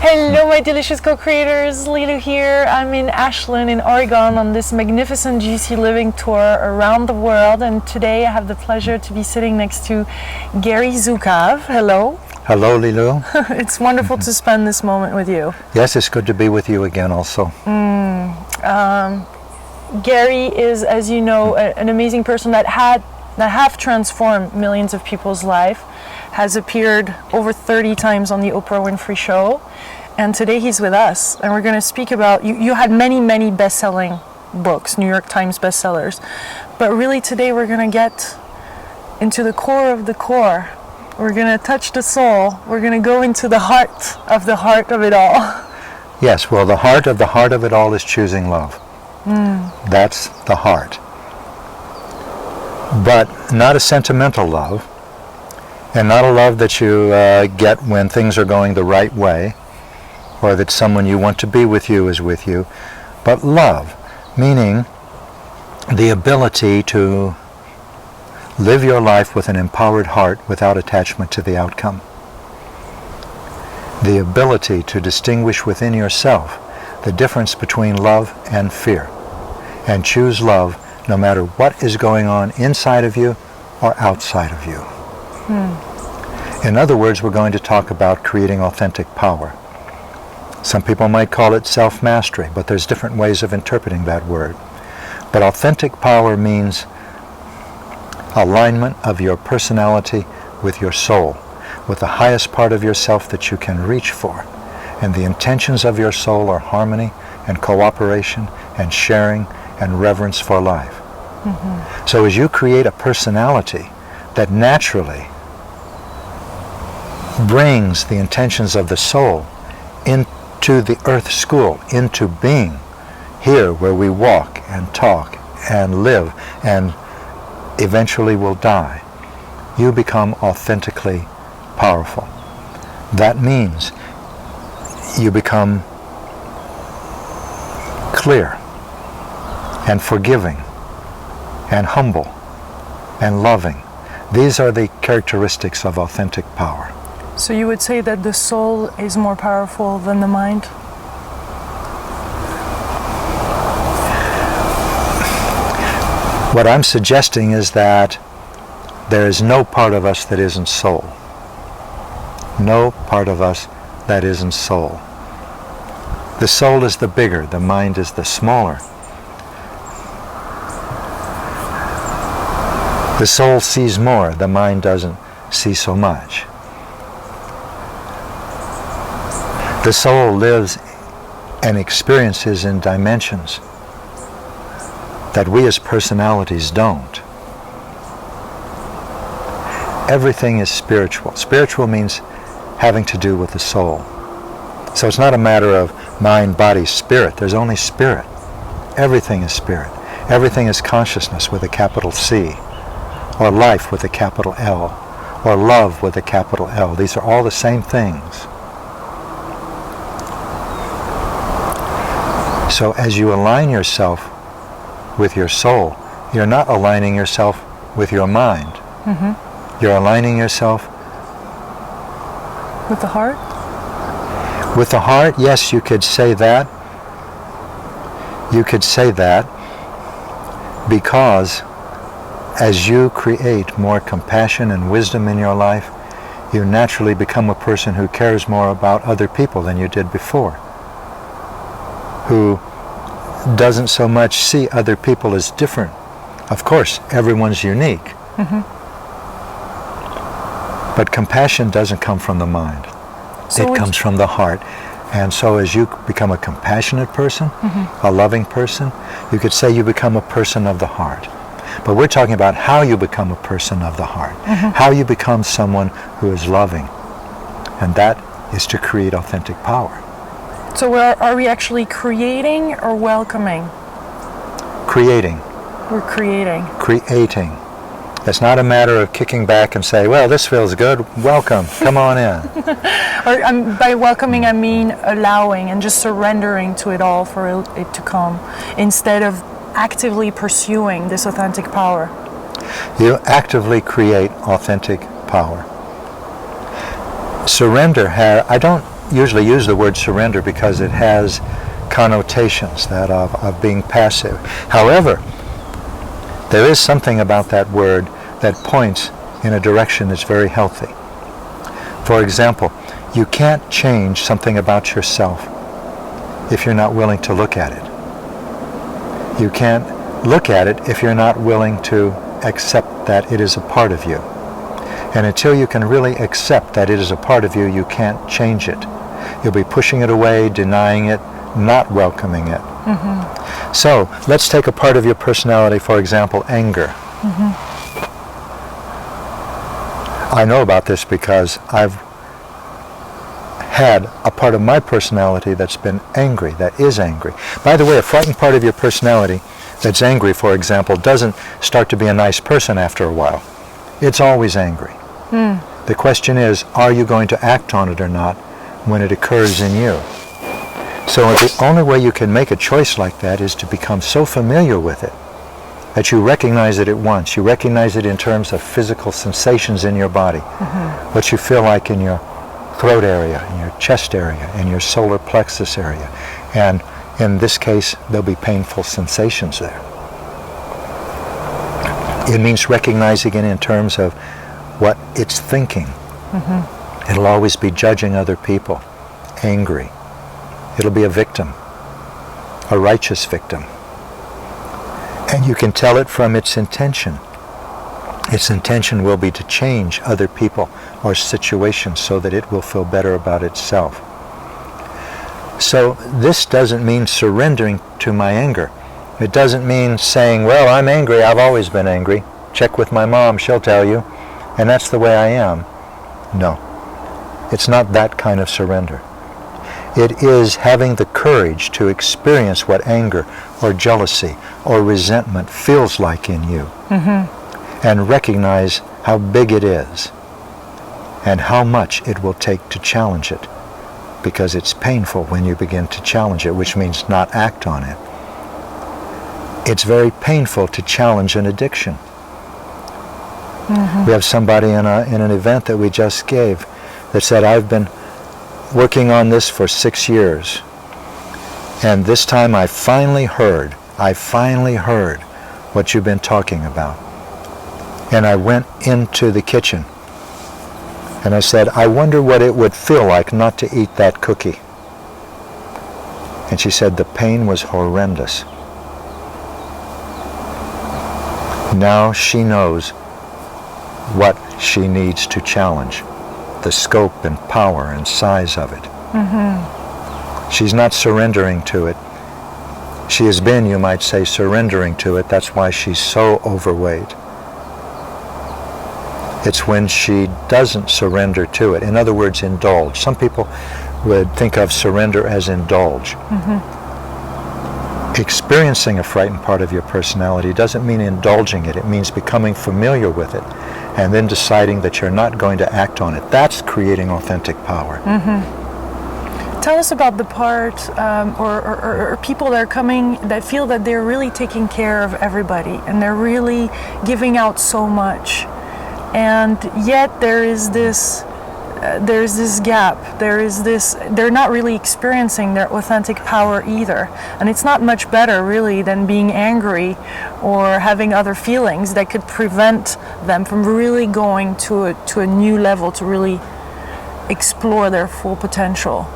Hello my delicious co-creators, Lilou here. I'm in Ashland in Oregon on this magnificent GC Living tour around the world, and today I have the pleasure to be sitting next to Gary Zukav. Hello. Hello Lilou. It's wonderful to spend this moment with you. Yes, it's good to be with you again also. Gary is, as you know, an amazing person that have transformed millions of people's life, has appeared over 30 times on the Oprah Winfrey Show, and today he's with us, and we're going to speak about, you had many best-selling books, New York Times bestsellers, but really today we're going to get into the core of the core. We're going to touch the soul. We're going to go into the heart of it all. Yes, well, the heart of it all is choosing love. That's the heart. But not a sentimental love, and not a love that you get when things are going the right way, or that someone you want to be with you is with you, but love, meaning the ability to live your life with an empowered heart without attachment to the outcome. The ability to distinguish within yourself the difference between love and fear, and choose love no matter what is going on inside of you or outside of you. In other words, we're going to talk about creating authentic power. Some people might call it self-mastery, but there's different ways of interpreting that word. But authentic power means alignment of your personality with your soul, with the highest part of yourself that you can reach for. And the intentions of your soul are harmony and cooperation and sharing and reverence for life. So as you create a personality that naturally brings the intentions of the soul into the earth school, into being here where we walk and talk and live and eventually will die, you become authentically powerful. That means you become clear and forgiving and humble and loving. These are the characteristics of authentic power. So you would say that the soul is more powerful than the mind? What I'm suggesting is that there is no part of us that isn't soul. No part of us that isn't soul. The soul is the bigger, the mind is the smaller. The soul sees more, the mind doesn't see so much. The soul lives and experiences in dimensions that we as personalities don't. Everything is spiritual. Spiritual means having to do with the soul. So it's not a matter of mind, body, spirit. There's only spirit. Everything is spirit. Everything is consciousness with a capital C, or life with a capital L, or love with a capital L. These are all the same things. So as you align yourself with your soul, you're not aligning yourself with your mind. You're aligning yourself with the heart? With the heart, yes, you could say that. You could say that because as you create more compassion and wisdom in your life, you naturally become a person who cares more about other people than you did before, who doesn't so much see other people as different. Of course, everyone's unique. But compassion doesn't come from the mind. So it comes from the heart. And so as you become a compassionate person, a loving person, you could say you become a person of the heart. But we're talking about how you become a person of the heart, how you become someone who is loving. And that is to create authentic power. So are we actually creating or welcoming? Creating. We're creating. Creating. It's not a matter of kicking back and say, well, this feels good, welcome, come on in. Or by welcoming, I mean allowing and just surrendering to it all for it to come, instead of actively pursuing this authentic power. You actively create authentic power. Surrender, I don't usually use the word surrender because it has connotations that of being passive. However, there is something about that word that points in a direction that's very healthy. For example, you can't change something about yourself if you're not willing to look at it. You can't look at it if you're not willing to accept that it is a part of you. And until you can really accept that it is a part of you, you can't change it. You'll be pushing it away, denying it, not welcoming it. Mm-hmm. So let's take a part of your personality, for example, anger. Mm-hmm. I know about this because I've had a part of my personality that's been angry, that is angry. By the way, a frightened part of your personality that's angry, for example, doesn't start to be a nice person after a while. It's always angry. Mm. The question is, are you going to act on it or not when it occurs in you? So the only way you can make a choice like that is to become so familiar with it that you recognize it at once. You recognize it in terms of physical sensations in your body, mm-hmm. what you feel like in your throat area, in your chest area, in your solar plexus area. And in this case, there'll be painful sensations there. It means recognizing it in terms of what it's thinking. Mm-hmm. It'll always be judging other people, angry. It'll be a victim, a righteous victim. And you can tell it from its intention. Its intention will be to change other people or situations so that it will feel better about itself. So this doesn't mean surrendering to my anger. It doesn't mean saying, well, I'm angry, I've always been angry. Check with my mom, she'll tell you. And that's the way I am. No. It's not that kind of surrender. It is having the courage to experience what anger or jealousy or resentment feels like in you. Mm-hmm. And recognize how big it is and how much it will take to challenge it. Because it's painful when you begin to challenge it, which means not act on it. It's very painful to challenge an addiction. Mm-hmm. We have somebody in an event that we just gave that said, I've been working on this for 6 years. And this time I finally heard what you've been talking about. And I went into the kitchen and I said, I wonder what it would feel like not to eat that cookie. And she said the pain was horrendous. Now she knows what she needs to challenge, the scope and power and size of it. Mm-hmm. She's not surrendering to it. She has been, you might say, surrendering to it. That's why she's so overweight. It's when she doesn't surrender to it. In other words, indulge. Some people would think of surrender as indulge. Mm-hmm. Experiencing a frightened part of your personality doesn't mean indulging it. It means becoming familiar with it and then deciding that you're not going to act on it. That's creating authentic power. Mm-hmm. Tell us about the part or people that are coming that feel that they're really taking care of everybody and they're really giving out so much. And yet there is this gap. They're not really experiencing their authentic power either. And it's not much better really than being angry or having other feelings that could prevent them from really going to a new level to really explore their full potential.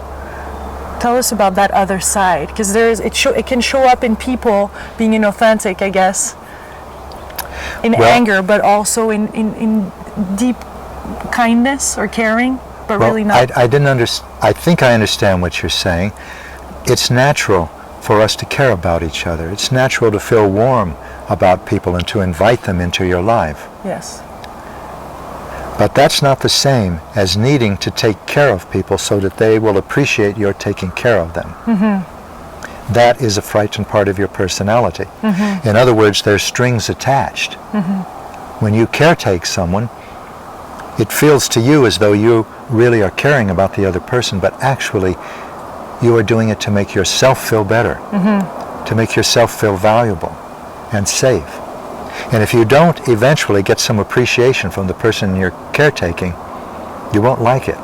Tell us about that other side, because it can show up in people being inauthentic, I guess, in anger, but also in deep kindness or caring, but really not. I think I understand what you're saying. It's natural for us to care about each other. It's natural to feel warm about people and to invite them into your life. Yes. But that's not the same as needing to take care of people so that they will appreciate your taking care of them. Mm-hmm. That is a frightened part of your personality. Mm-hmm. In other words, there's strings attached. Mm-hmm. When you caretake someone, it feels to you as though you really are caring about the other person, but actually you are doing it to make yourself feel better, mm-hmm. to make yourself feel valuable and safe. And if you don't eventually get some appreciation from the person you're caretaking, you won't like it.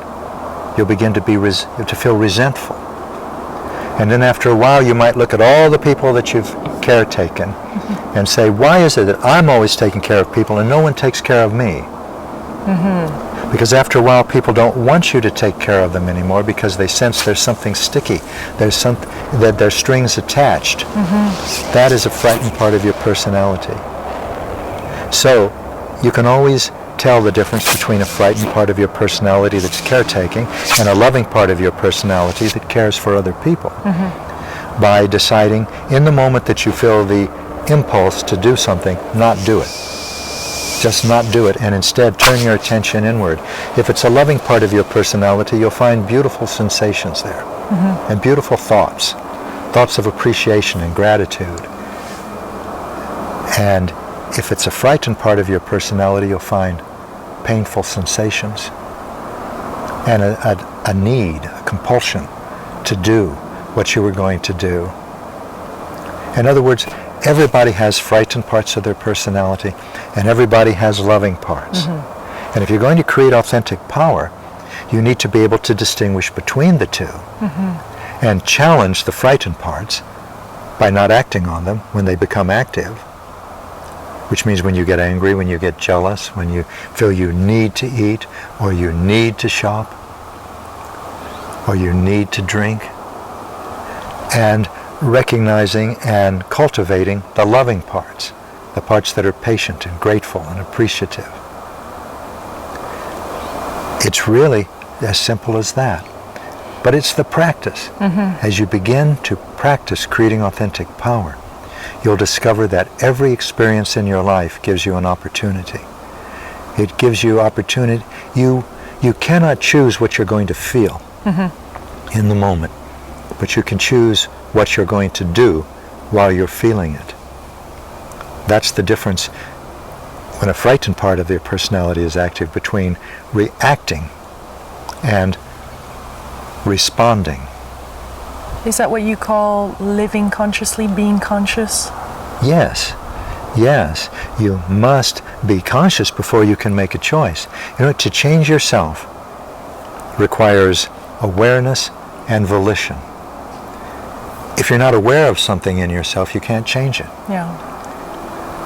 you'll begin to feel resentful. And then after a while, you might look at all the people that you've caretaken and say, why is it that I'm always taking care of people and no one takes care of me? Because after a while, people don't want you to take care of them anymore because they sense there's something sticky. That there's strings attached. That is a frightened part of your personality. So you can always tell the difference between a frightened part of your personality that's caretaking and a loving part of your personality that cares for other people by deciding in the moment that you feel the impulse to do something, not do it. Just not do it, and instead turn your attention inward. If it's a loving part of your personality, you'll find beautiful sensations there and beautiful thoughts of appreciation and gratitude. And if it's a frightened part of your personality, you'll find painful sensations and a need, a compulsion to do what you were going to do. In other words, everybody has frightened parts of their personality and everybody has loving parts. And if you're going to create authentic power, you need to be able to distinguish between the two and challenge the frightened parts by not acting on them when they become active. Which means when you get angry, when you get jealous, when you feel you need to eat, or you need to shop, or you need to drink, and recognizing and cultivating the loving parts, the parts that are patient and grateful and appreciative. It's really as simple as that. But it's the practice. As you begin to practice creating authentic power, you'll discover that every experience in your life gives you an opportunity. It gives you opportunity. You cannot choose what you're going to feel in the moment, but you can choose what you're going to do while you're feeling it. That's the difference when a frightened part of your personality is active between reacting and responding. Is that what you call living consciously, being conscious? Yes. Yes. You must be conscious before you can make a choice. You know, to change yourself requires awareness and volition. If you're not aware of something in yourself, you can't change it. Yeah.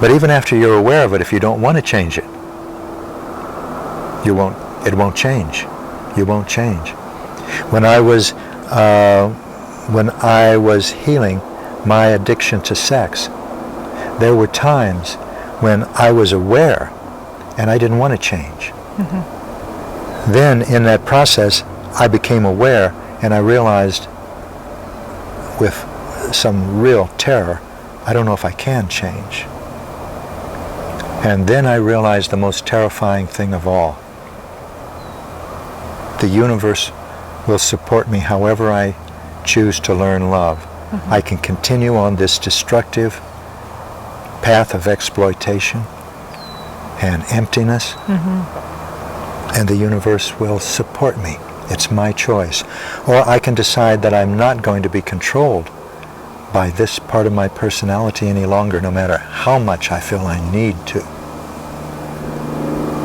But even after you're aware of it, if you don't want to change it, it won't change. You won't change. When I was healing my addiction to sex, there were times when I was aware and I didn't want to change. Then in that process, I became aware and I realized with some real terror, I don't know if I can change. And then I realized the most terrifying thing of all. The universe will support me however I choose to learn love. I can continue on this destructive path of exploitation and emptiness, and the universe will support me. It's my choice. Or I can decide that I'm not going to be controlled by this part of my personality any longer, no matter how much I feel I need to.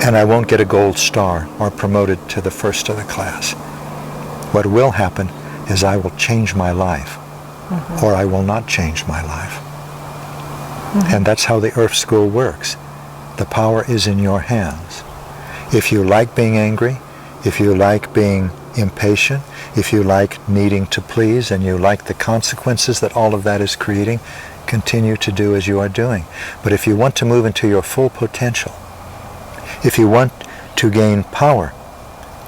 And I won't get a gold star or promoted to the first of the class. What will happen is I will change my life, or I will not change my life. And that's how the Earth School works. The power is in your hands. If you like being angry, if you like being impatient, if you like needing to please, and you like the consequences that all of that is creating, continue to do as you are doing. But if you want to move into your full potential, if you want to gain power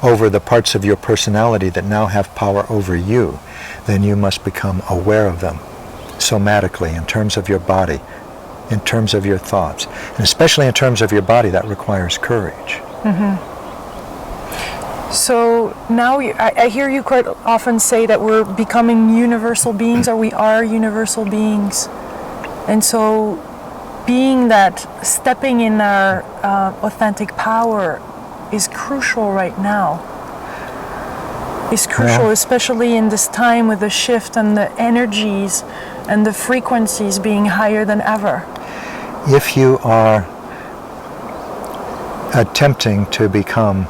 over the parts of your personality that now have power over you, then you must become aware of them somatically, in terms of your body, in terms of your thoughts, and especially in terms of your body. That requires courage. So now I hear you quite often say that we're becoming universal beings, or we are universal beings. And so being that, stepping in our authentic power is crucial right now. Is crucial, especially in this time with the shift and the energies and the frequencies being higher than ever. If you are attempting to become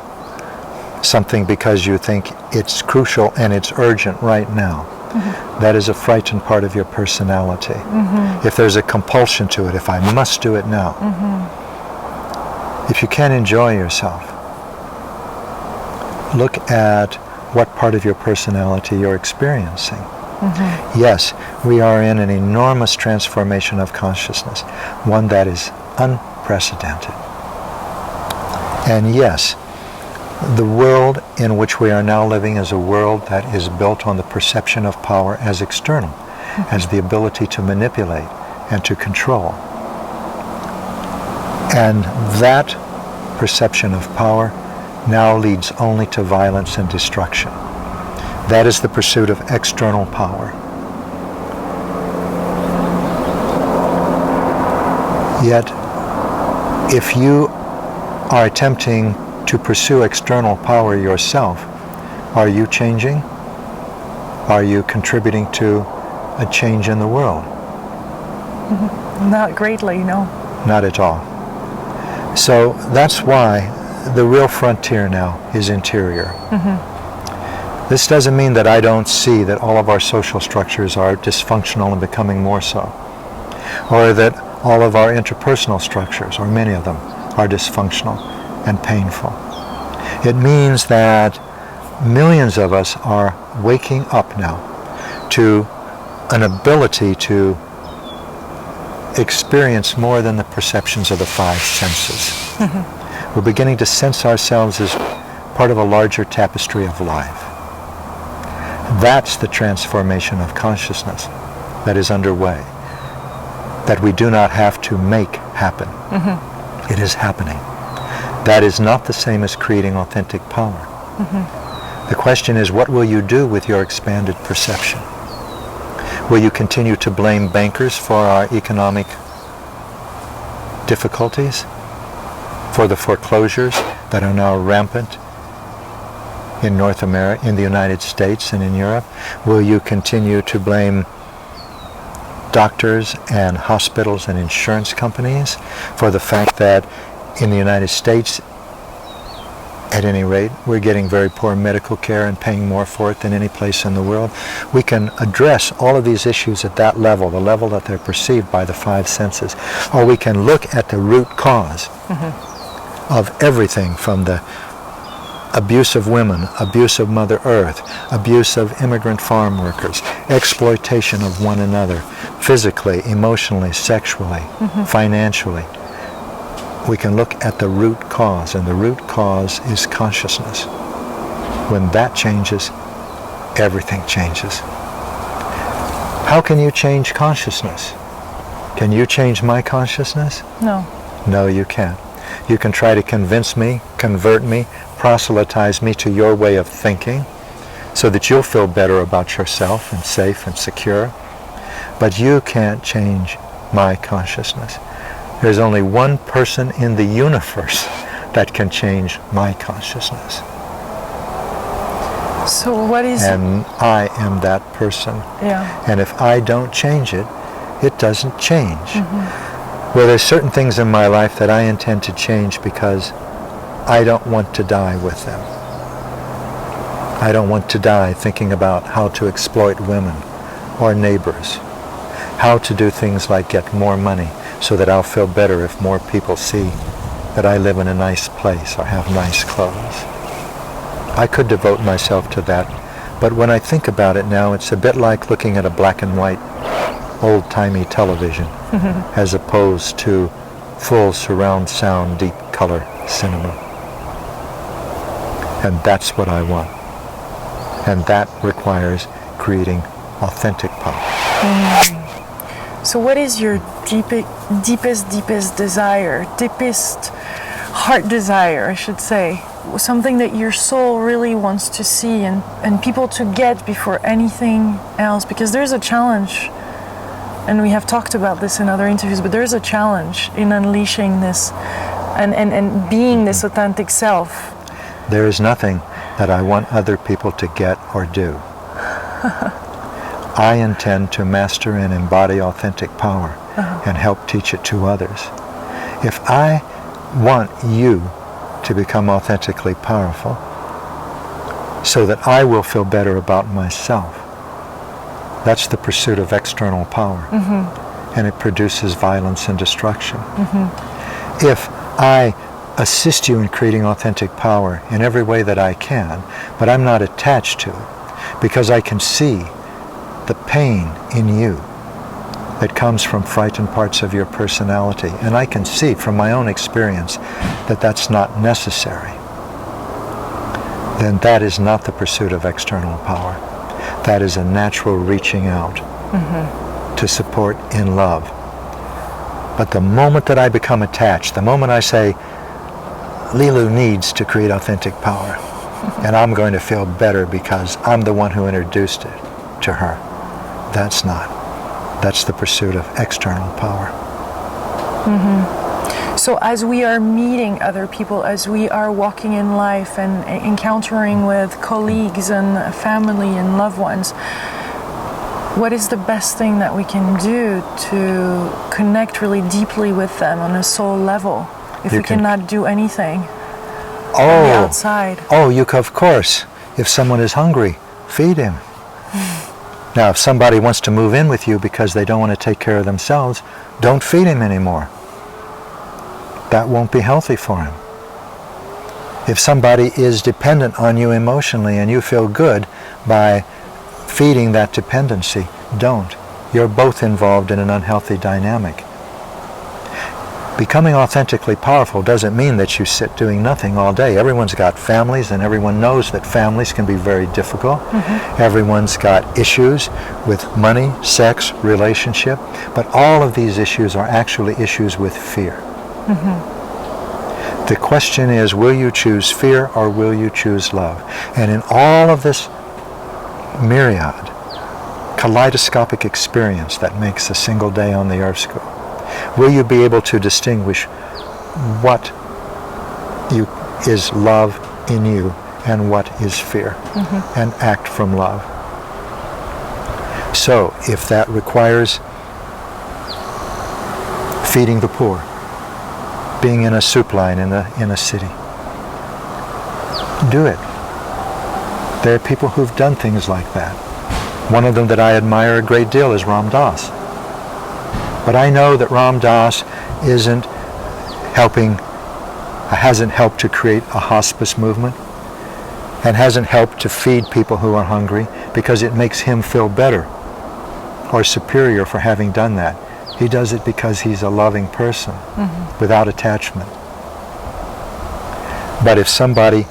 something because you think it's crucial and it's urgent right now. That is a frightened part of your personality. If there's a compulsion to it, if I must do it now. If you can't enjoy yourself, look at what part of your personality you're experiencing. Yes, we are in an enormous transformation of consciousness, one that is unprecedented. And yes, the world in which we are now living is a world that is built on the perception of power as external, as the ability to manipulate and to control. And that perception of power now leads only to violence and destruction. That is the pursuit of external power. Yet, if you are attempting to pursue external power yourself, are you changing? Are you contributing to a change in the world? Not greatly, no. Not at all. So that's why the real frontier now is interior. This doesn't mean that I don't see that all of our social structures are dysfunctional and becoming more so, or that all of our interpersonal structures, or many of them, are dysfunctional and painful. It means that millions of us are waking up now to an ability to experience more than the perceptions of the five senses. We're beginning to sense ourselves as part of a larger tapestry of life. That's the transformation of consciousness that is underway, that we do not have to make happen. It is happening. That is not the same as creating authentic power. The question is, what will you do with your expanded perception? Will you continue to blame bankers for our economic difficulties, for the foreclosures that are now rampant in North America, in the United States and in Europe? Will you continue to blame doctors and hospitals and insurance companies for the fact that in the United States, at any rate, we're getting very poor medical care and paying more for it than any place in the world? We can address all of these issues at that level, the level that they're perceived by the five senses. Or we can look at the root cause of everything, from the abuse of women, abuse of Mother Earth, abuse of immigrant farm workers, exploitation of one another, physically, emotionally, sexually, financially. We can look at the root cause, and the root cause is consciousness. When that changes, everything changes. How can you change consciousness? Can you change my consciousness? No. No, you can't. You can try to convince me, convert me, proselytize me to your way of thinking so that you'll feel better about yourself and safe and secure. But you can't change my consciousness. There's only one person in the universe that can change my consciousness. So what is... And I am that person. Yeah. And if I don't change it, it doesn't change. Well, there's certain things in my life that I intend to change because I don't want to die with them. I don't want to die thinking about how to exploit women or neighbors, how to do things like get more money so that I'll feel better if more people see that I live in a nice place or have nice clothes. I could devote myself to that, but when I think about it now, it's a bit like looking at a black and white old-timey television as opposed to full surround sound, deep color cinema. And that's what I want. And that requires creating authentic power. So what is your deepest desire, deepest heart desire, I should say? Something that your soul really wants to see and people to get before anything else? Because there's a challenge, and we have talked about this in other interviews, but there's a challenge in unleashing this and being this authentic self. There is nothing that I want other people to get or do. I intend to master and embody authentic power and help teach it to others. If I want you to become authentically powerful, so that I will feel better about myself. That's the pursuit of external power. And it produces violence and destruction. If I assist you in creating authentic power in every way that I can, but I'm not attached to it, because I can see the pain in you that comes from frightened parts of your personality, and I can see from my own experience that that's not necessary, then that is not the pursuit of external power. That is a natural reaching out to support in love. But the moment that I become attached, the moment I say, Lilou needs to create authentic power, and I'm going to feel better because I'm the one who introduced it to her, that's not. That's the pursuit of external power. So as we are meeting other people, as we are walking in life and encountering with colleagues and family and loved ones, what is the best thing that we can do to connect really deeply with them on a soul level if we cannot do anything on the outside? Of course. If someone is hungry, feed him. Now, if somebody wants to move in with you because they don't want to take care of themselves, don't feed him anymore. That won't be healthy for him. If somebody is dependent on you emotionally and you feel good by feeding that dependency, don't. You're both involved in an unhealthy dynamic. Becoming authentically powerful doesn't mean that you sit doing nothing all day. Everyone's got families, and everyone knows that families can be very difficult. Everyone's got issues with money, sex, relationship, but all of these issues are actually issues with fear. The question is, will you choose fear or will you choose love? And in all of this myriad, kaleidoscopic experience that makes a single day on the earth go, will you be able to distinguish what is love in you and what is fear, and act from love? So, if that requires feeding the poor, being in a soup line in a city, do it. There are people who've done things like that. One of them that I admire a great deal is Ram Dass. But I know that Ram Dass hasn't helped to create a hospice movement, and hasn't helped to feed people who are hungry because it makes him feel better or superior for having done that. He does it because he's a loving person without attachment. But if somebody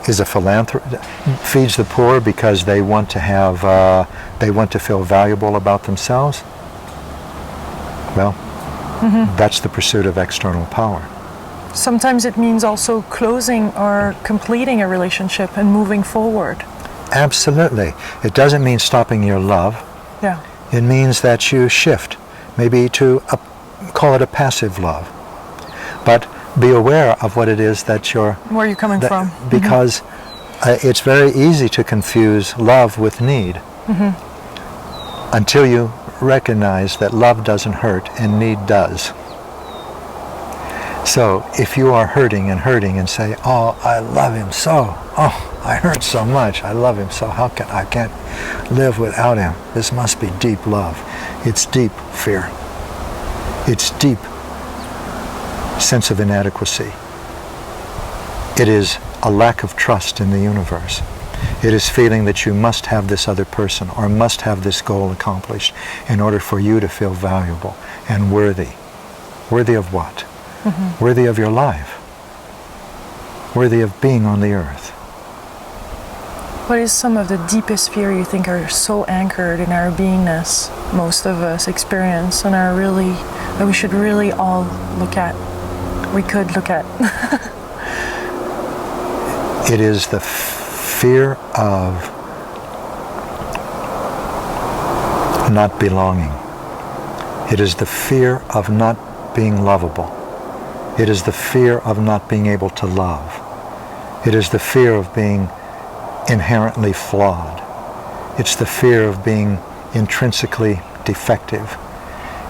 is a philanthropist, feeds the poor because they want to feel valuable about themselves, well, that's the pursuit of external power. Sometimes it means also closing or completing a relationship and moving forward. Absolutely. It doesn't mean stopping your love. Yeah. It means that you shift, maybe to call it a passive love. But be aware of what it is that you're... Where you're coming from. Because it's very easy to confuse love with need until you recognize that love doesn't hurt and need does. So if you are hurting and say, oh, I love him so, oh, I hurt so much, I love him so, I can't live without him. This must be deep love. It's deep fear. It's deep sense of inadequacy. It is a lack of trust in the universe. It is feeling that you must have this other person or must have this goal accomplished in order for you to feel valuable and worthy. Worthy of what? Worthy of your life. Worthy of being on the earth. What is some of the deepest fear you think are so anchored in our beingness, most of us experience, and are really, that we should really all look at? We could look at. It is the fear of not belonging. It is the fear of not being lovable. It is the fear of not being able to love. It is the fear of being inherently flawed. It's the fear of being intrinsically defective.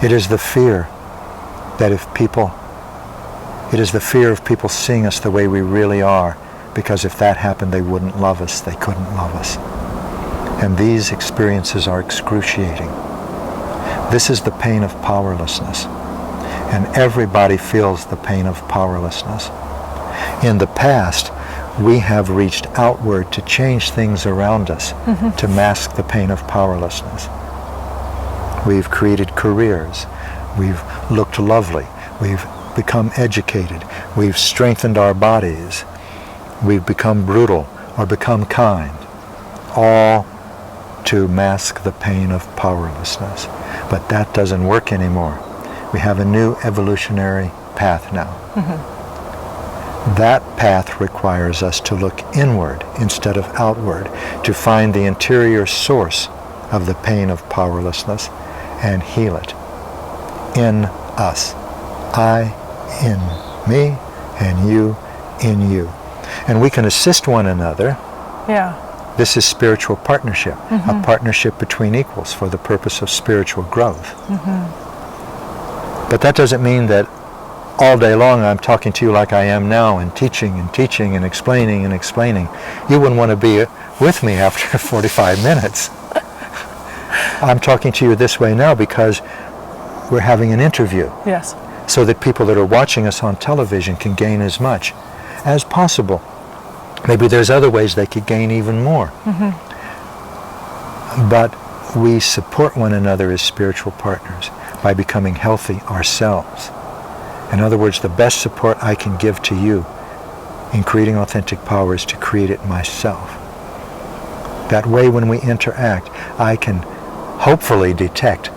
It is the fear that it is the fear of people seeing us the way we really are, because if that happened, they wouldn't love us. They couldn't love us. And these experiences are excruciating. This is the pain of powerlessness. And everybody feels the pain of powerlessness. In the past, we have reached outward to change things around us to mask the pain of powerlessness. We've created careers. We've looked lovely. We've become educated. We've strengthened our bodies. We've become brutal or become kind, all to mask the pain of powerlessness. But that doesn't work anymore. We have a new evolutionary path now. That path requires us to look inward instead of outward, to find the interior source of the pain of powerlessness and heal it in us. I in me and you in you. And we can assist one another. Yeah. This is spiritual partnership, a partnership between equals for the purpose of spiritual growth. But that doesn't mean that all day long I'm talking to you like I am now and teaching and explaining and explaining. You wouldn't want to be with me after 45 minutes. I'm talking to you this way now because we're having an interview. Yes. So that people that are watching us on television can gain as much as possible. Maybe there's other ways they could gain even more. But we support one another as spiritual partners by becoming healthy ourselves. In other words, the best support I can give to you in creating authentic power is to create it myself. That way, when we interact, I can hopefully detect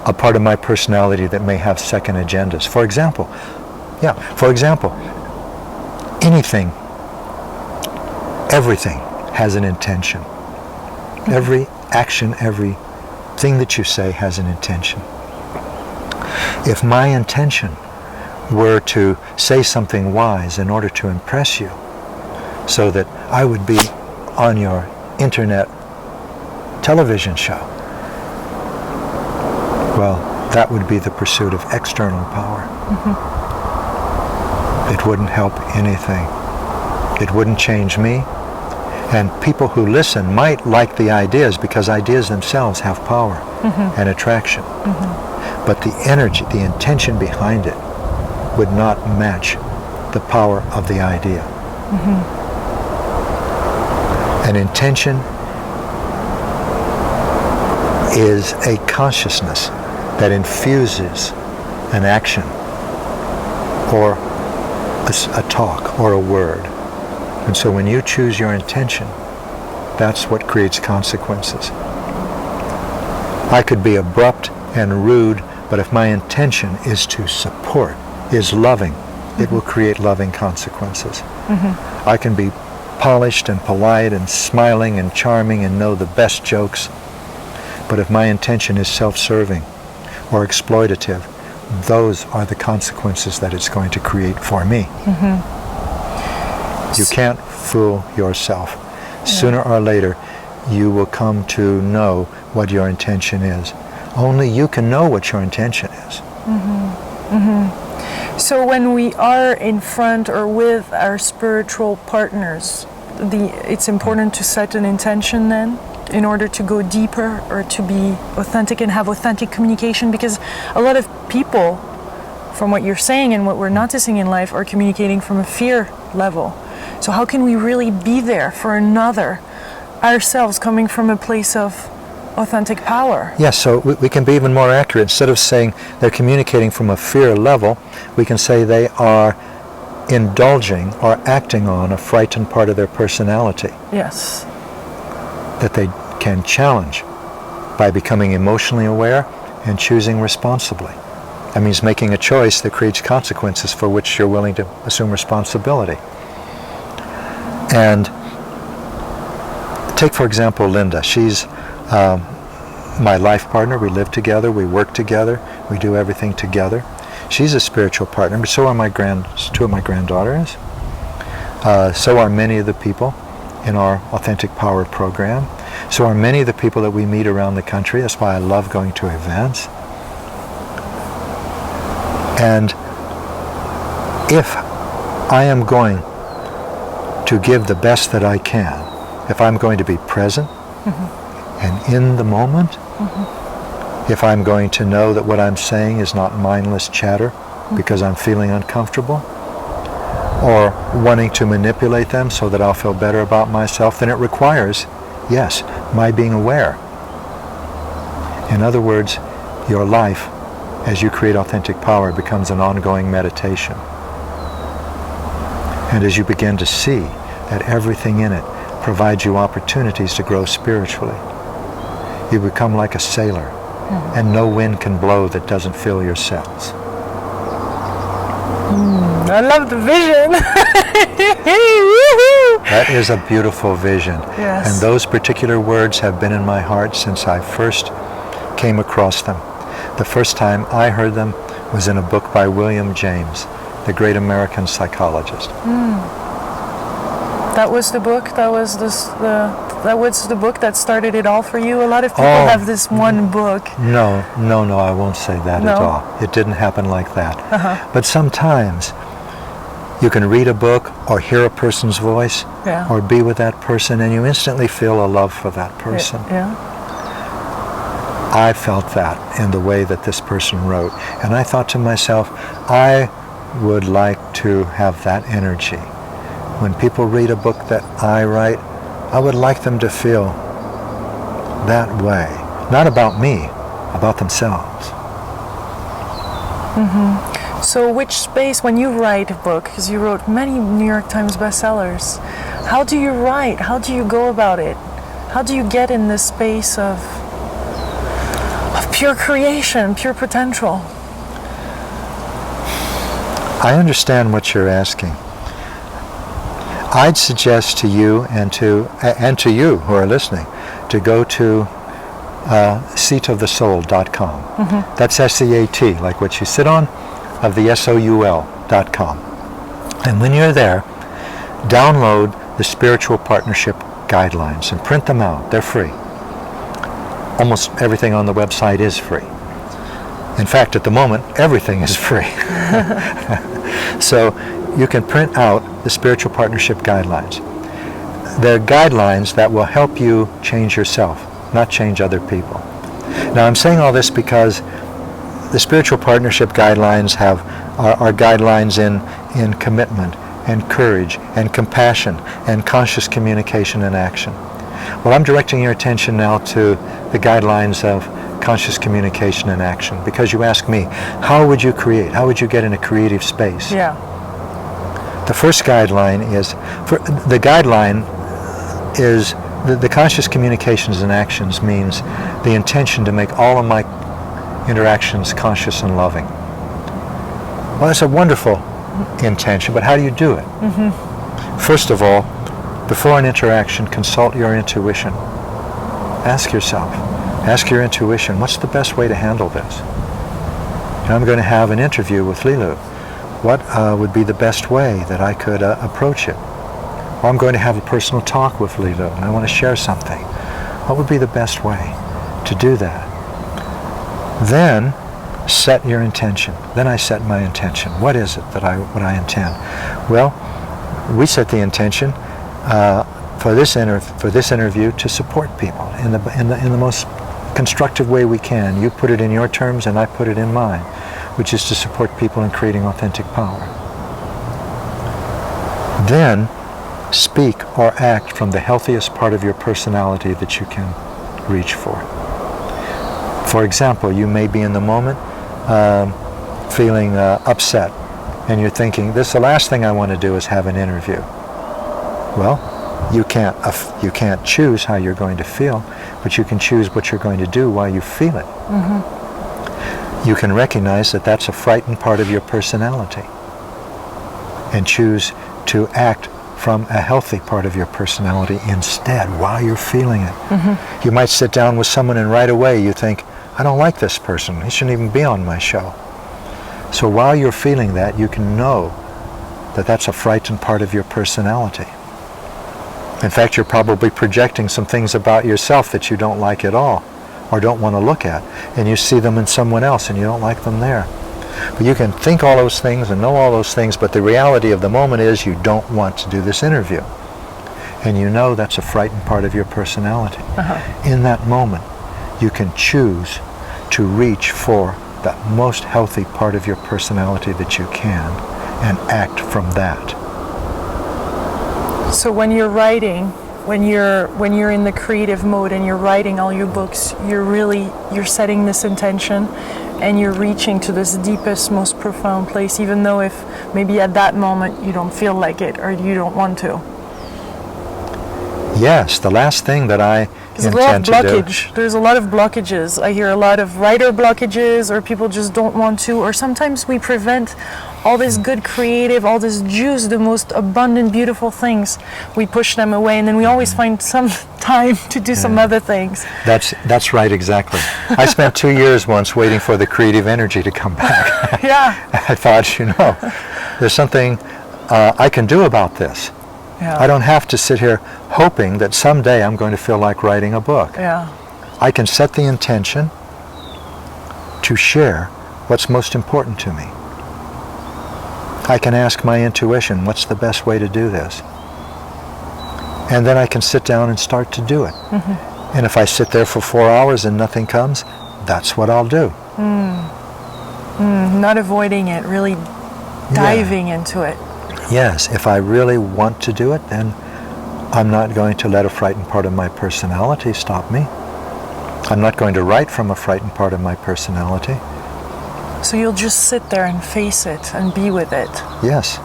a part of my personality that may have second agendas. For example, anything, everything has an intention. Every action, everything that you say has an intention. If my intention were to say something wise in order to impress you, so that I would be on your internet television show, well, that would be the pursuit of external power. It wouldn't help anything. It wouldn't change me. And people who listen might like the ideas because ideas themselves have power and attraction. But the energy, the intention behind it would not match the power of the idea. An intention is a consciousness that infuses an action or a talk or a word. And so when you choose your intention, that's what creates consequences. I could be abrupt and rude, but if my intention is to support, is loving, it will create loving consequences. I can be polished and polite and smiling and charming and know the best jokes, but if my intention is self-serving or exploitative, those are the consequences that it's going to create for me. You can't fool yourself. Sooner or later, you will come to know what your intention is. Only you can know what your intention is. So when we are in front or with our spiritual partners, it's important to set an intention then in order to go deeper or to be authentic and have authentic communication, because a lot of people, from what you're saying and what we're noticing in life, are communicating from a fear level. So how can we really be there for another, ourselves coming from a place of authentic power? Yes, so we can be even more accurate. Instead of saying they're communicating from a fear level, we can say they are indulging or acting on a frightened part of their personality. Yes. That they can challenge by becoming emotionally aware and choosing responsibly. That means making a choice that creates consequences for which you're willing to assume responsibility. And take, for example, Linda. She's my life partner. We live together, we work together, we do everything together. She's a spiritual partner, but so are two of my granddaughters. So are many of the people in our Authentic Power program. So are many of the people that we meet around the country. That's why I love going to events. And if I am going to give the best that I can, if I'm going to be present and in the moment, if I'm going to know that what I'm saying is not mindless chatter because I'm feeling uncomfortable, or wanting to manipulate them so that I'll feel better about myself, then it requires, yes, my being aware. In other words, your life, as you create authentic power, becomes an ongoing meditation. And as you begin to see that everything in it provides you opportunities to grow spiritually, you become like a sailor, and no wind can blow that doesn't fill your sails. I love the vision. That is a beautiful vision. Yes. And those particular words have been in my heart since I first came across them. The first time I heard them was in a book by William James, the great American psychologist. That was the book. That was the book that started it all for you. A lot of people have this one book. No, I won't say that at all. It didn't happen like that. But sometimes you can read a book or hear a person's voice or be with that person, and you instantly feel a love for that person. I felt that in the way that this person wrote. And I thought to myself, I would like to have that energy. When people read a book that I write, I would like them to feel that way. Not about me, about themselves. So which space, when you write a book, because you wrote many New York Times bestsellers, how do you write? How do you go about it? How do you get in this space of pure creation, pure potential? I understand what you're asking. I'd suggest to you and to you who are listening to go to seatofthesoul.com. That's S-E-A-T, like what you sit on, of the S-O-U-L.com. And when you're there, download the Spiritual Partnership Guidelines and print them out. They're free. Almost everything on the website is free. In fact, at the moment, everything is free. So you can print out the Spiritual Partnership Guidelines. They're guidelines that will help you change yourself, not change other people. Now, I'm saying all this because the Spiritual Partnership Guidelines are guidelines in commitment and courage and compassion and conscious communication and action. Well, I'm directing your attention now to the guidelines of conscious communication and action, because you ask me, how would you create? How would you get in a creative space? The first guideline is, the conscious communications and actions means the intention to make all of my interactions conscious and loving. Well, that's a wonderful intention, but how do you do it? First of all, before an interaction, consult your intuition. Ask yourself, ask your intuition, what's the best way to handle this? And I'm going to have an interview with Lilou. What would be the best way that I could approach it? Or I'm going to have a personal talk with Lilou and I want to share something. What would be the best way to do that? Then set your intention. Then I set my intention. What is it that I intend? Well, we set the intention for this interview to support people in the most constructive way we can. You put it in your terms and I put it in mine, which is to support people in creating authentic power. Then speak or act from the healthiest part of your personality that you can reach for. For example, you may be in the moment feeling upset, and you're thinking, this is the last thing I want to do is have an interview. Well, you can't choose how you're going to feel, but you can choose what you're going to do while you feel it. You can recognize that that's a frightened part of your personality and choose to act from a healthy part of your personality instead while you're feeling it. You might sit down with someone and right away you think, I don't like this person. He shouldn't even be on my show. So while you're feeling that, you can know that that's a frightened part of your personality. In fact, you're probably projecting some things about yourself that you don't like at all or don't want to look at, and you see them in someone else and you don't like them there. But you can think all those things and know all those things, but the reality of the moment is you don't want to do this interview. And you know that's a frightened part of your personality. In that moment, you can choose to reach for the most healthy part of your personality that you can and act from that. So when you're writing, when you're in the creative mode and you're writing all your books, you're setting this intention and you're reaching to this deepest, most profound place, even though if maybe at that moment you don't feel like it or you don't want to. Yes, the last thing that I intend to do. There's a lot of blockages. I hear a lot of writer blockages, or people just don't want to, or sometimes we prevent all this good creative, all this juice, the most abundant, beautiful things. We push them away, and then we always find some time to do some other things. That's right, exactly. I spent 2 years once waiting for the creative energy to come back. Yeah. I thought, there's something I can do about this. Yeah. I don't have to sit here hoping that someday I'm going to feel like writing a book. Yeah. I can set the intention to share what's most important to me. I can ask my intuition, what's the best way to do this? And then I can sit down and start to do it. And if I sit there for 4 hours and nothing comes, that's what I'll do. Not avoiding it, really diving into it. Yes, if I really want to do it, then I'm not going to let a frightened part of my personality stop me. I'm not going to write from a frightened part of my personality. So you'll just sit there and face it and be with it. Yes.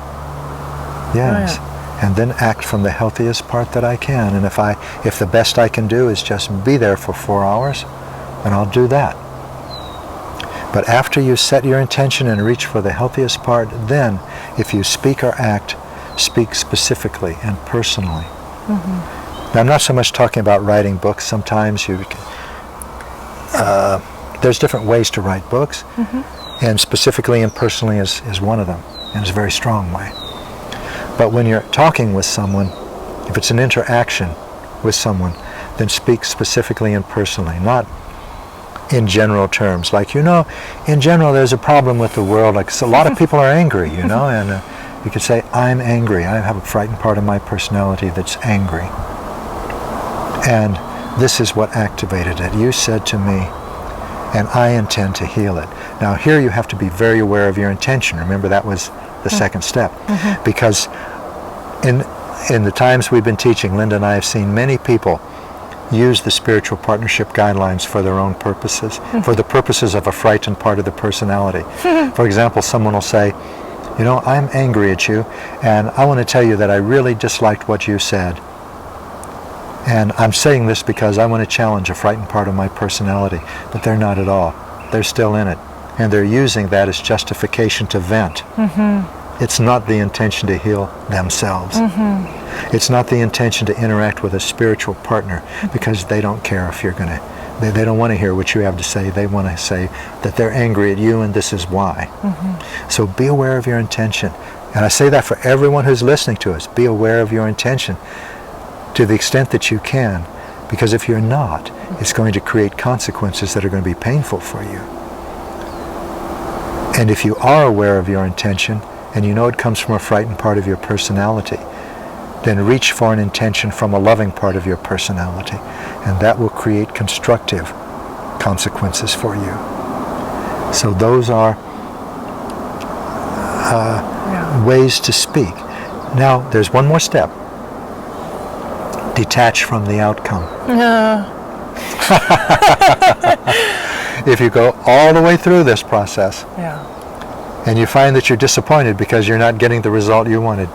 Yes. Oh, yeah. And then act from the healthiest part that I can. And if the best I can do is just be there for 4 hours, then I'll do that. But after you set your intention and reach for the healthiest part, then if you speak or act, speak specifically and personally. Now, I'm not so much talking about writing books. Sometimes there's different ways to write books, and specifically and personally is one of them, and it's a very strong way. But when you're talking with someone, if it's an interaction with someone, then speak specifically and personally, not in general terms. Like, in general there's a problem with the world. Like, so a lot of people are angry, and you could say, I'm angry. I have a frightened part of my personality that's angry. And this is what activated it. You said to me, and I intend to heal it. Now here you have to be very aware of your intention. Remember, that was the second step. Because in the times we've been teaching, Linda and I have seen many people use the spiritual partnership guidelines for their own purposes, for the purposes of a frightened part of the personality. For example, someone will say, I'm angry at you, and I want to tell you that I really disliked what you said. And I'm saying this because I want to challenge a frightened part of my personality. But they're not at all. They're still in it. And they're using that as justification to vent. It's not the intention to heal themselves. It's not the intention to interact with a spiritual partner, because they don't care if you're going to, they don't want to hear what you have to say. They want to say that they're angry at you and this is why. So be aware of your intention. And I say that for everyone who's listening to us. Be aware of your intention to the extent that you can, because if you're not, it's going to create consequences that are going to be painful for you. And if you are aware of your intention, and you know it comes from a frightened part of your personality, then reach for an intention from a loving part of your personality, and that will create constructive consequences for you. So those are ways to speak. Now, there's one more step. Detach from the outcome. If you go all the way through this process, and you find that you're disappointed because you're not getting the result you wanted,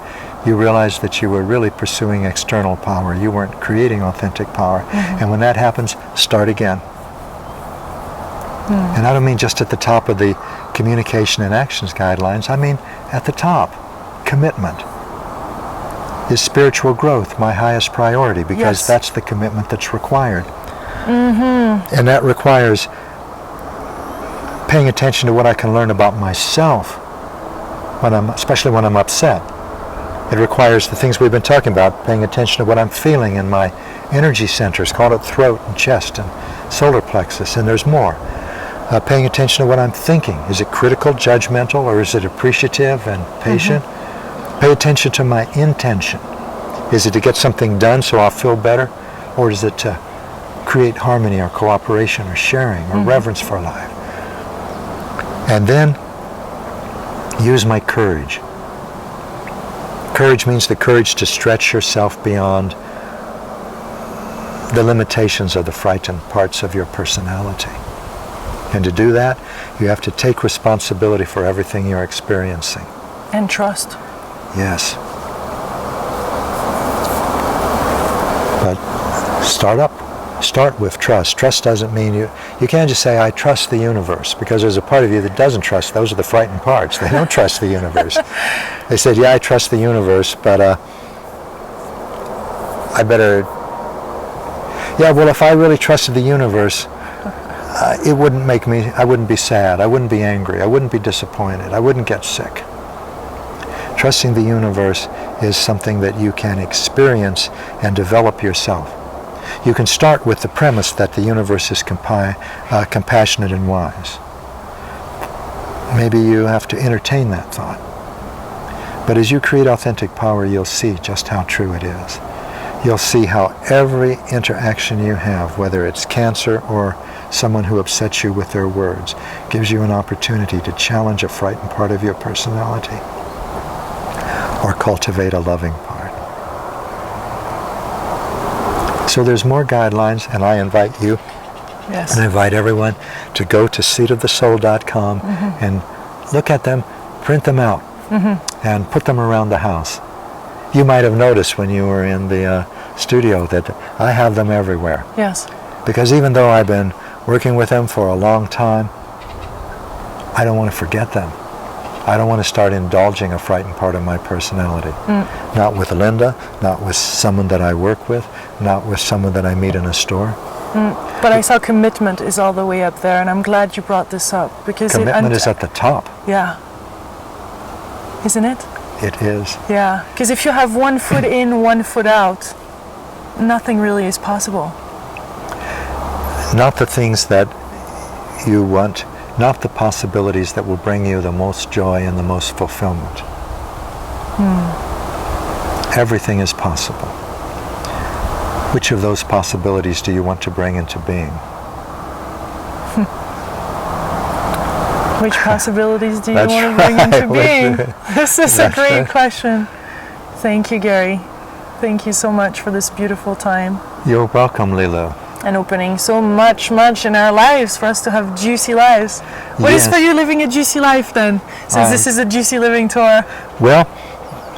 you realize that you were really pursuing external power. You weren't creating authentic power. And when that happens, start again. And I don't mean just at the top of the communication and actions guidelines. I mean at the top. Commitment. Is spiritual growth my highest priority? Because that's the commitment that's required. And that requires paying attention to what I can learn about myself, especially when I'm upset. It requires the things we've been talking about, paying attention to what I'm feeling in my energy centers, call it throat and chest and solar plexus, and there's more. Paying attention to what I'm thinking. Is it critical, judgmental, or is it appreciative and patient? Pay attention to my intention. Is it to get something done so I'll feel better? Or is it to create harmony or cooperation or sharing or reverence for life? And then use my courage. Courage means the courage to stretch yourself beyond the limitations of the frightened parts of your personality. And to do that, you have to take responsibility for everything you're experiencing. And trust. Yes. But start with trust. Trust doesn't mean you can't just say, I trust the universe, because there's a part of you that doesn't trust. Those are the frightened parts. They don't trust the universe. They said, yeah, I trust the universe, but I better, yeah, well, if I really trusted the universe, it wouldn't make me, I wouldn't be sad, I wouldn't be angry, I wouldn't be disappointed, I wouldn't get sick. Trusting the universe is something that you can experience and develop yourself. You can start with the premise that the universe is compassionate and wise. Maybe you have to entertain that thought. But as you create authentic power, you'll see just how true it is. You'll see how every interaction you have, whether it's cancer or someone who upsets you with their words, gives you an opportunity to challenge a frightened part of your personality or cultivate a loving part. So there's more guidelines, and I invite you, Yes. and I invite everyone to go to seatofthesoul.com and look at them, print them out, and put them around the house. You might have noticed when you were in the studio that I have them everywhere. Yes. Because even though I've been working with them for a long time, I don't want to forget them. I don't want to start indulging a frightened part of my personality. Not with Linda, not with someone that I work with, not with someone that I meet in a store. But I saw commitment is all the way up there, and I'm glad you brought this up, because Commitment is at the top. Yeah. Isn't it? It is. Yeah. Because if you have one foot in, one foot out, nothing really is possible. Not the things that you want, not the possibilities that will bring you the most joy and the most fulfillment. Everything is possible. Which of those possibilities do you want to bring into being? Which possibilities do you That's want to bring into being? This is a That's great right. question. Thank you, Gary. Thank you so much for this beautiful time You're welcome, Lilou. and opening so much in our lives for us to have juicy lives. What is Yes. for you living a juicy life then? Since this is a juicy living tour. Well,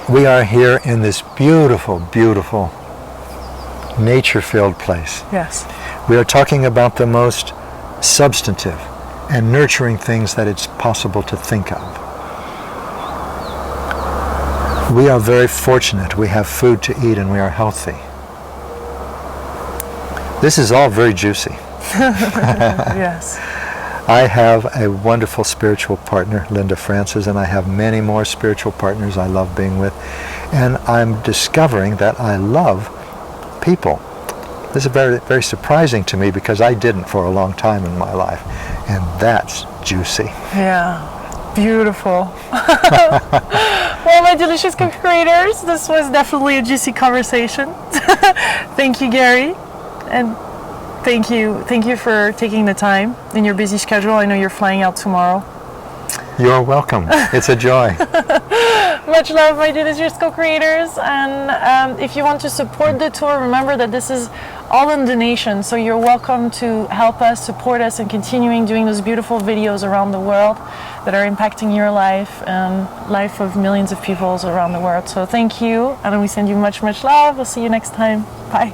we are here in this beautiful, beautiful nature-filled place. Yes. We are talking about the most substantive and nurturing things that it's possible to think of. We are very fortunate. We have food to eat and we are healthy. This is all very juicy. Yes. I have a wonderful spiritual partner, Linda Francis, and I have many more spiritual partners I love being with. And I'm discovering that I love people. This is very, very surprising to me because I didn't for a long time in my life. And that's juicy. Yeah. Beautiful. Well, my delicious co-creators, this was definitely a juicy conversation. Thank you, Gary. And thank you for taking the time in your busy schedule. I know you're flying out tomorrow. You're welcome. It's a joy. Much love, my delicious co-creators. And if you want to support the tour, remember that this is all in donation. So you're welcome to help us, support us, and continuing doing those beautiful videos around the world that are impacting your life and life of millions of people around the world. So thank you, and we send you much love. We'll see you next time. Bye.